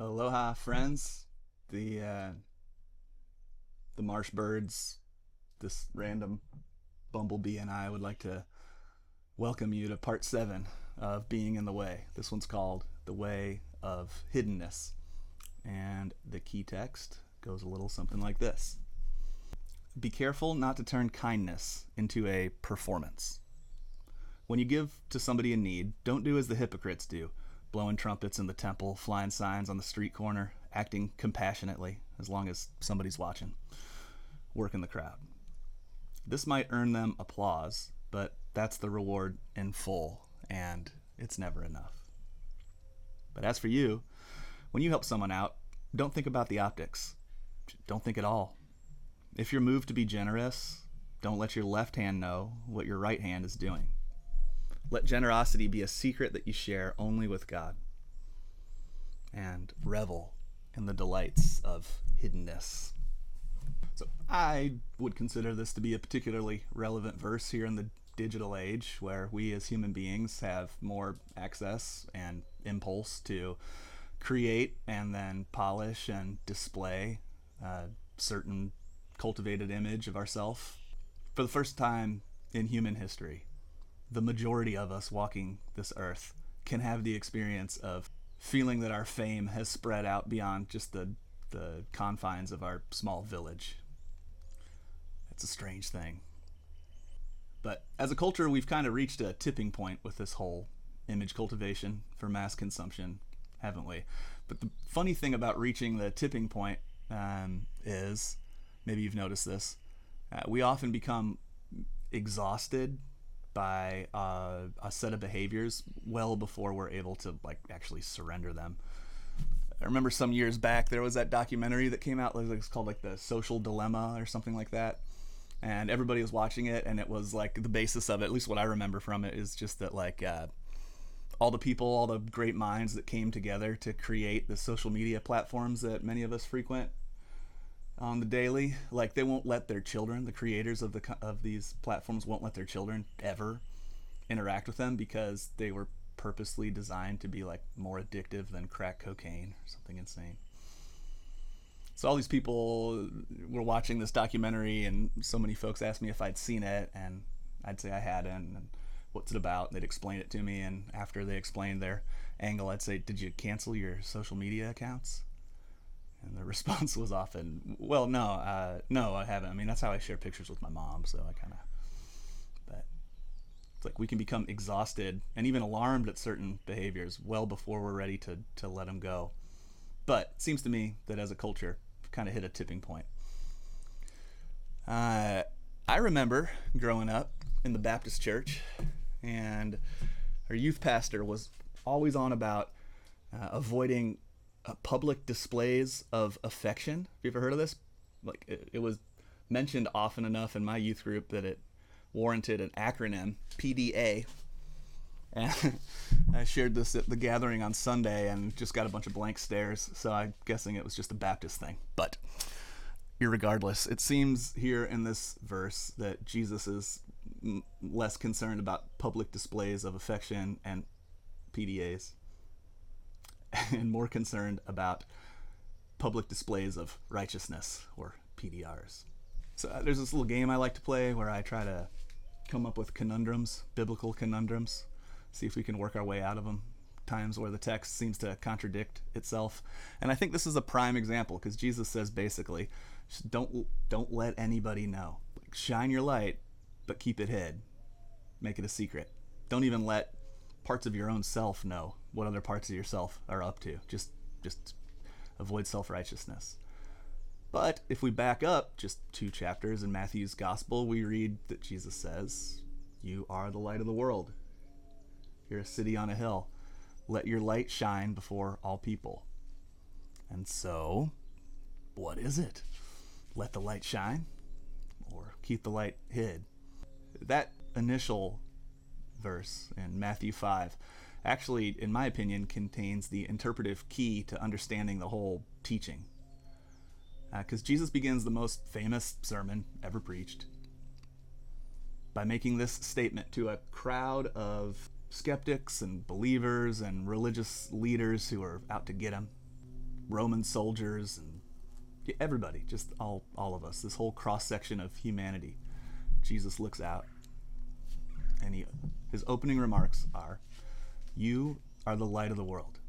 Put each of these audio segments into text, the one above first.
Aloha, friends. The uh, the marsh birds, this random bumblebee, and I would like to welcome you to part 7 of Being in the Way. This one's called The Way of Hiddenness, and the key text goes a little something like this: Be careful not to turn kindness into a performance. When you give to somebody in need, don't do as the hypocrites do, blowing trumpets in the temple, flying signs on the street corner, acting compassionately as long as somebody's watching, working the crowd. This might earn them applause, but that's the reward in full, and it's never enough. But as for you, when you help someone out, don't think about the optics. Don't think at all. If you're moved to be generous, don't let your left hand know what your right hand is doing. Let generosity be a secret that you share only with God. And revel in the delights of hiddenness. So I would consider this to be a particularly relevant verse here in the digital age, where we as human beings have more access and impulse to create and then polish and display a certain cultivated image of ourselves. For the first time in human history, the majority of us walking this earth can have the experience of feeling that our fame has spread out beyond just the confines of our small village. It's a strange thing. But as a culture, we've kind of reached a tipping point with this whole image cultivation for mass consumption, haven't we? But the funny thing about reaching the tipping point is, maybe you've noticed this, we often become exhausted by a set of behaviors well before we're able to actually surrender them. I remember some years back there was that documentary that came out. It was called The Social Dilemma or something like that, and everybody was watching it, and it was the basis of it, at least what I remember from it, is just that all the people, all the great minds that came together to create the social media platforms that many of us frequent on the daily, they won't let their children, the creators of these platforms won't let their children ever interact with them, because they were purposely designed to be more addictive than crack cocaine or something insane. So all these people were watching this documentary, and so many folks asked me if I'd seen it, and I'd say I hadn't, and what's it about, and they'd explain it to me, and after they explained their angle, I'd say, did you cancel your social media accounts? And the response was often, well, no, I haven't. I mean, that's how I share pictures with my mom, so I kind of... But it's we can become exhausted and even alarmed at certain behaviors well before we're ready to let them go. But it seems to me that as a culture, we've kind of hit a tipping point. I remember growing up in the Baptist church, and our youth pastor was always on about avoiding public displays of affection. Have you ever heard of this? It was mentioned often enough in my youth group that it warranted an acronym, PDA. And I shared this at the gathering on Sunday and just got a bunch of blank stares, so I'm guessing it was just a Baptist thing. But irregardless, it seems here in this verse that Jesus is less concerned about public displays of affection and PDAs, and more concerned about public displays of righteousness, or PDRs. So there's this little game I like to play where I try to come up with conundrums, biblical conundrums, see if we can work our way out of them, times where the text seems to contradict itself. And I think this is a prime example, because Jesus says basically, don't let anybody know. Shine your light, but keep it hid. Make it a secret. Don't even let parts of your own self know what other parts of yourself are up to. Just avoid self-righteousness. But if we back up just 2 chapters in Matthew's gospel, we read that Jesus says, you are the light of the world. You're a city on a hill. Let your light shine before all people. And so, what is it? Let the light shine, or keep the light hid? That initial verse in Matthew 5 actually, in my opinion, contains the interpretive key to understanding the whole teaching. Because Jesus begins the most famous sermon ever preached by making this statement to a crowd of skeptics and believers and religious leaders who are out to get him. Roman soldiers and everybody, just all of us, this whole cross-section of humanity. Jesus looks out, and his opening remarks are, "You are the light of the world."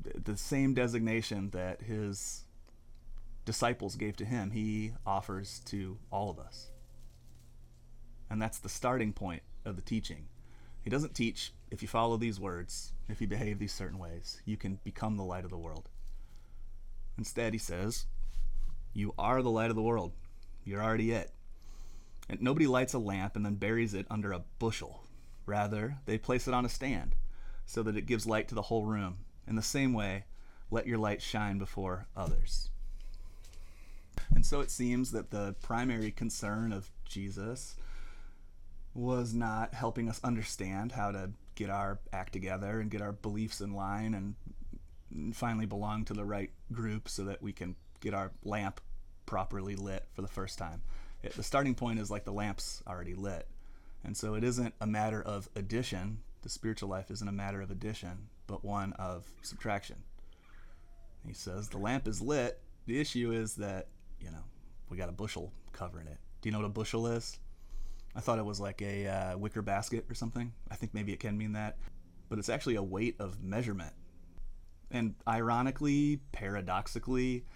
The same designation that his disciples gave to him, he offers to all of us. And that's the starting point of the teaching. He doesn't teach, if you follow these words, if you behave these certain ways, you can become the light of the world. Instead, he says, you are the light of the world. You're already it. And nobody lights a lamp and then buries it under a bushel. Rather, they place it on a stand so that it gives light to the whole room. In the same way, let your light shine before others. And so it seems that the primary concern of Jesus was not helping us understand how to get our act together and get our beliefs in line and finally belong to the right group so that we can get our lamp properly lit for the first time. The starting point is like the lamp's already lit. And so it isn't a matter of addition. The spiritual life isn't a matter of addition, but one of subtraction. He says the lamp is lit. The issue is that, we got a bushel covering it. Do you know what a bushel is? I thought it was like a wicker basket or something. I think maybe it can mean that. But it's actually a weight of measurement. And ironically, paradoxically,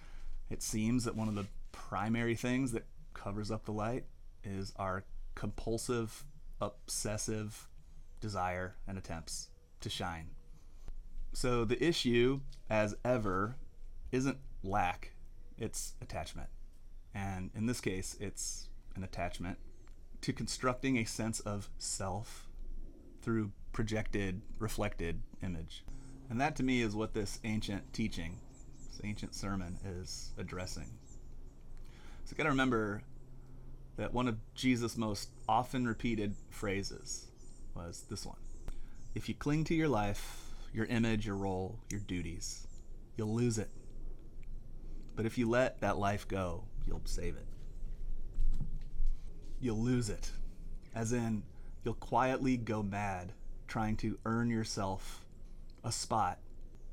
it seems that one of the primary things that covers up the light is our compulsive, obsessive desire and attempts to shine. So the issue, as ever, isn't lack, it's attachment. And in this case, it's an attachment to constructing a sense of self through projected, reflected image. And that to me is what this ancient teaching, this ancient sermon is addressing. So you got to remember that one of Jesus' most often repeated phrases was this one. If you cling to your life, your image, your role, your duties, you'll lose it. But if you let that life go, you'll save it. You'll lose it. As in, you'll quietly go mad trying to earn yourself a spot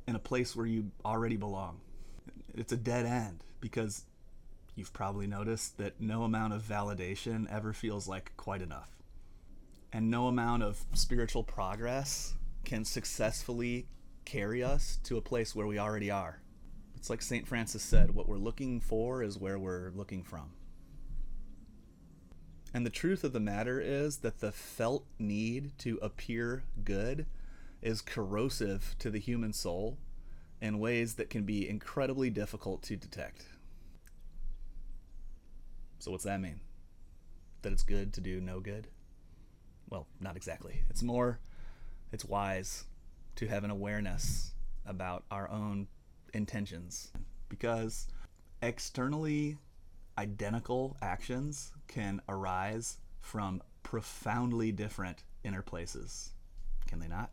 in a place where you already belong. It's a dead end because you've probably noticed that no amount of validation ever feels like quite enough. And no amount of spiritual progress can successfully carry us to a place where we already are. It's like St. Francis said, what we're looking for is where we're looking from. And the truth of the matter is that the felt need to appear good is corrosive to the human soul in ways that can be incredibly difficult to detect. So what's that mean? That it's good to do no good? Well, not exactly. It's wise to have an awareness about our own intentions, because externally identical actions can arise from profoundly different inner places. Can they not?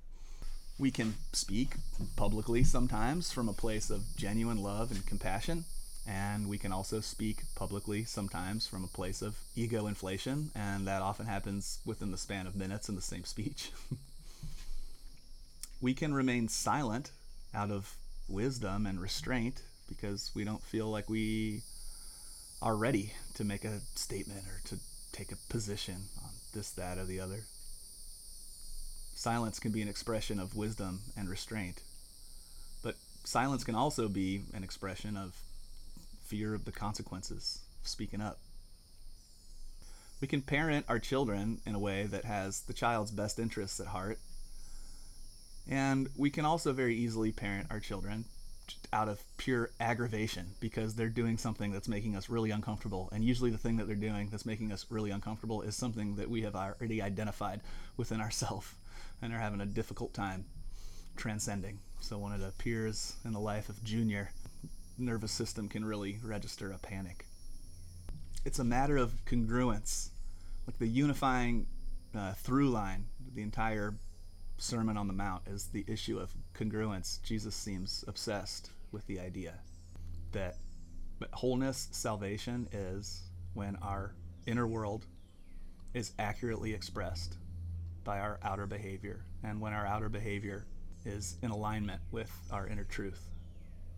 We can speak publicly sometimes from a place of genuine love and compassion, and we can also speak publicly sometimes from a place of ego inflation, and that often happens within the span of minutes in the same speech. We can remain silent out of wisdom and restraint because we don't feel like we are ready to make a statement or to take a position on this, that, or the other. Silence can be an expression of wisdom and restraint, but silence can also be an expression of fear of the consequences of speaking up. We can parent our children in a way that has the child's best interests at heart, and we can also very easily parent our children out of pure aggravation because they're doing something that's making us really uncomfortable. And usually the thing that they're doing that's making us really uncomfortable is something that we have already identified within ourselves and are having a difficult time transcending. So when it appears in the life of Junior, nervous system can really register a panic. It's a matter of congruence, like the unifying through line, the entire Sermon on the Mount is the issue of congruence. Jesus seems obsessed with the idea that wholeness, salvation is when our inner world is accurately expressed by our outer behavior, and when our outer behavior is in alignment with our inner truth.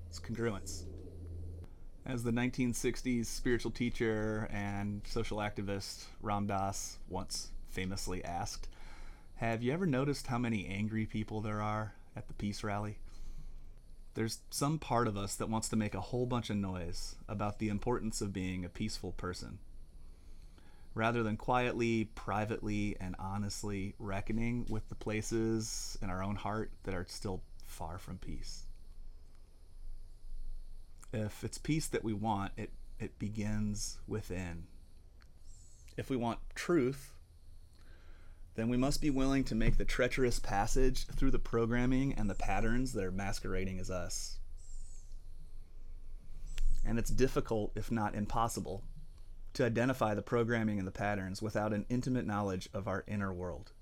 It's congruence. As the 1960s spiritual teacher and social activist Ram Dass once famously asked, have you ever noticed how many angry people there are at the peace rally? There's some part of us that wants to make a whole bunch of noise about the importance of being a peaceful person, rather than quietly, privately, and honestly reckoning with the places in our own heart that are still far from peace. If it's peace that we want, it begins within. If we want truth, then we must be willing to make the treacherous passage through the programming and the patterns that are masquerading as us. And it's difficult, if not impossible, to identify the programming and the patterns without an intimate knowledge of our inner world.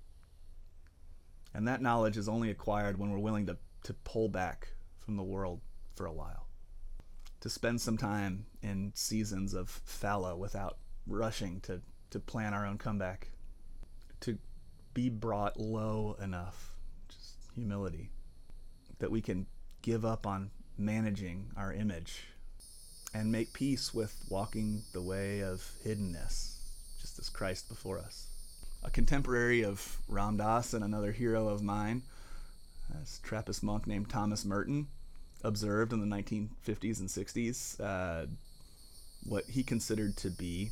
And that knowledge is only acquired when we're willing to pull back from the world for a while, to spend some time in seasons of fallow without rushing to plan our own comeback, to be brought low enough, just humility, that we can give up on managing our image and make peace with walking the way of hiddenness, just as Christ before us. A contemporary of Ram Dass and another hero of mine, a Trappist monk named Thomas Merton, observed in the 1950s and 60s what he considered to be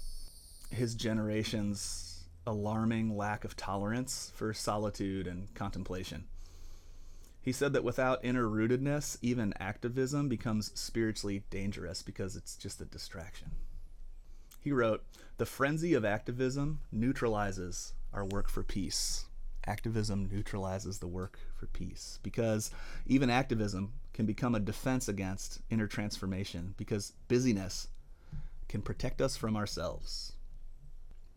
his generation's alarming lack of tolerance for solitude and contemplation. He said that without inner rootedness, even activism becomes spiritually dangerous because it's just a distraction. He wrote, "The frenzy of activism neutralizes our work for peace." Activism neutralizes the work for peace because even activism can become a defense against inner transformation because busyness can protect us from ourselves.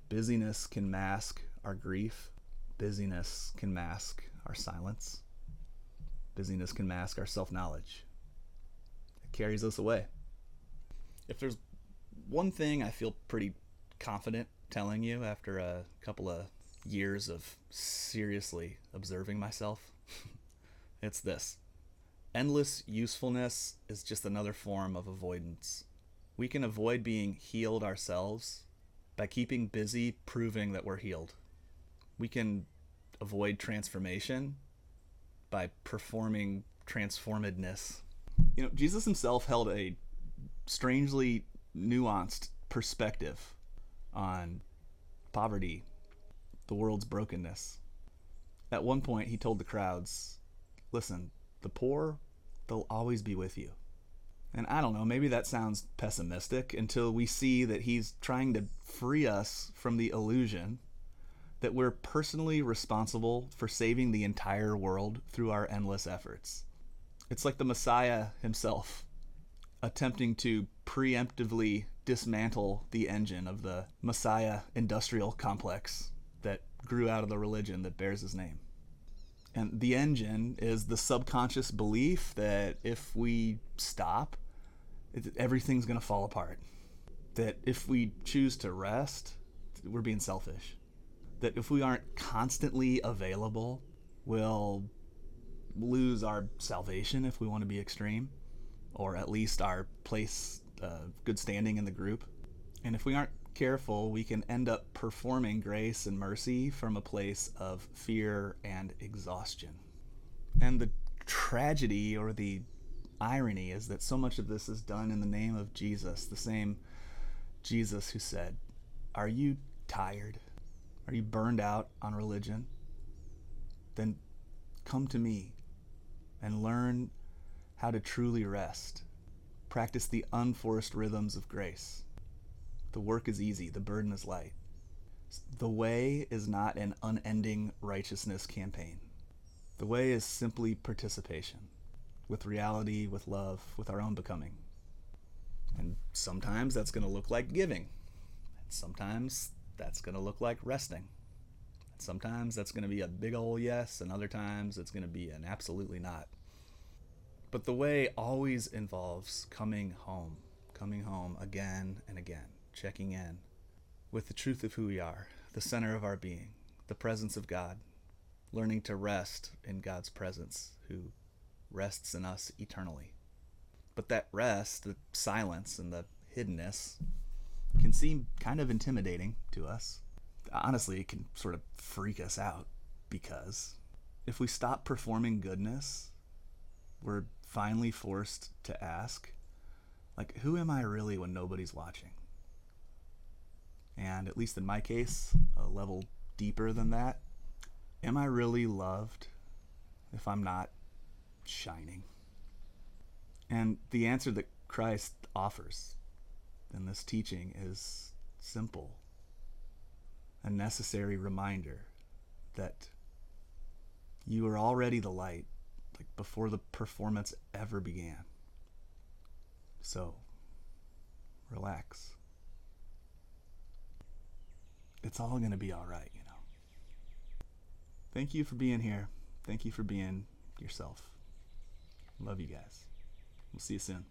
Busyness can mask our grief. Busyness can mask our silence. Busyness can mask our self-knowledge. It carries us away. If there's one thing I feel pretty confident telling you after a couple of years of seriously observing myself, it's this. Endless usefulness is just another form of avoidance. We can avoid being healed ourselves by keeping busy proving that we're healed. We can avoid transformation by performing transformedness. Jesus himself held a strangely nuanced perspective on poverty, the world's brokenness. At one point, he told the crowds, listen, the poor, they'll always be with you. And I don't know, maybe that sounds pessimistic until we see that he's trying to free us from the illusion that we're personally responsible for saving the entire world through our endless efforts. It's like the Messiah himself attempting to preemptively dismantle the engine of the Messiah industrial complex that grew out of the religion that bears his name. And the engine is the subconscious belief that if we stop, everything's going to fall apart. That if we choose to rest, we're being selfish. That if we aren't constantly available, we'll lose our salvation if we want to be extreme, or at least our place, good standing in the group. And if we aren't careful, we can end up performing grace and mercy from a place of fear and exhaustion. And the tragedy or the irony is that so much of this is done in the name of Jesus, the same Jesus who said, are you tired? Are you burned out on religion? Then come to me and learn how to truly rest. Practice the unforced rhythms of grace. The work is easy, the burden is light. The way is not an unending righteousness campaign. The way is simply participation with reality, with love, with our own becoming. And sometimes that's going to look like giving. And sometimes that's going to look like resting. And sometimes that's going to be a big ol' yes, and other times it's going to be an absolutely not. But the way always involves coming home again and again, checking in with the truth of who we are, the center of our being, the presence of God, learning to rest in God's presence, who rests in us eternally. But that rest, the silence, and the hiddenness can seem kind of intimidating to us. Honestly, it can sort of freak us out, because if we stop performing goodness, we're finally forced to ask, like, who am I really when nobody's watching? And at least in my case, a level deeper than that, am I really loved if I'm not shining? And the answer that Christ offers in this teaching is simple, a necessary reminder that you are already the light, like before the performance ever began. So, relax. It's all going to be all right, you know. Thank you for being here. Thank you for being yourself. Love you guys. We'll see you soon.